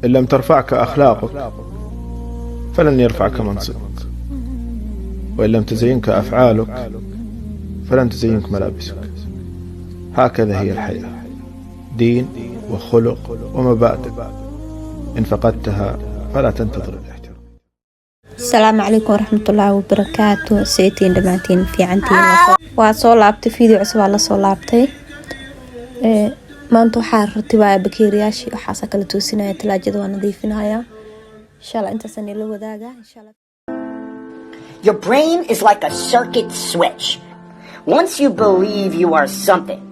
إن لم ترفعك أخلاقك فلن يرفعك منصبك، وإن لم تزينك أفعالك فلن تزينك ملابسك. هكذا هي الحياة، دين وخلق ومبادئ، إن فقدتها فلا تنتظر الاحترام. السلام عليكم ورحمة الله وبركاته. سيتين دمانتين في عنتين وصول لابتي فيديو عصب على صول لابتي maanta waxaa ratibaa bakeeriyaashii waxaas kala toosinaya talaajada waa nadiifinaya insha Allah intaasaan ila wadaaga insha Allah. Your brain is like a circuit switch. Once you believe you are something,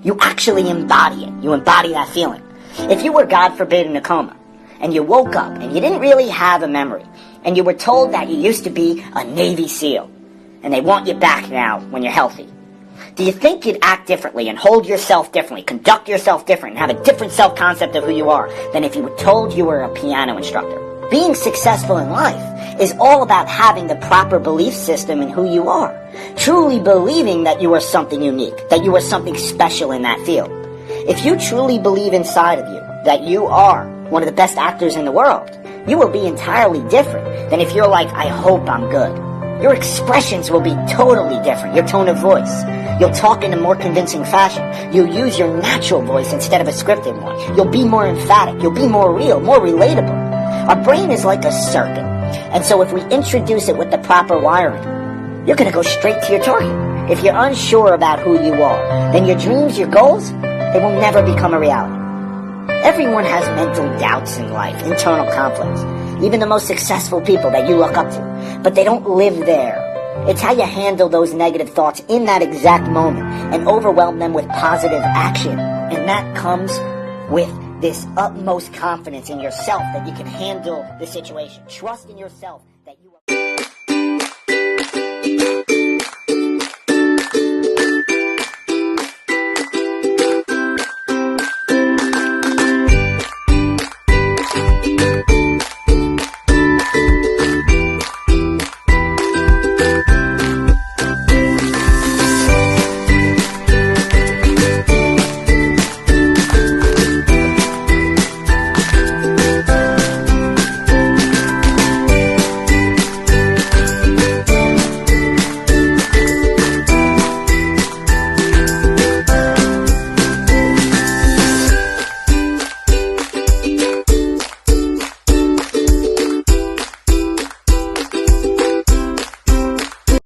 you actually embody it. You embody that feeling. If you were, God forbid, in a coma and you woke up and you didn't really have a memory and you were told that you used to be a Navy SEAL and they want you back now when you're healthy, do you think you'd act differently and hold yourself differently, conduct yourself different, and have a different self-concept of who you are than if you were told you were a piano instructor? Being successful in life is all about having the proper belief system in who you are. Truly believing that you are something unique, that you are something special in that field. If you truly believe inside of you that you are one of the best actors in the world, you will be entirely different than if you're like, I hope I'm good. Your expressions will be totally different. Your tone of voice. You'll talk in a more convincing fashion. You'll use your natural voice instead of a scripted one. You'll be more emphatic. You'll be more real, more relatable. Our brain is like a circuit. And so if we introduce it with the proper wiring, you're going to go straight to your target. If you're unsure about who you are, then your dreams, your goals, they will never become a reality. Everyone has mental doubts in life, internal conflicts. Even the most successful people that you look up to. But they don't live there. It's how you handle those negative thoughts in that exact moment and overwhelm them with positive action. And that comes with this utmost confidence in yourself that you can handle the situation. Trust in yourself that you are...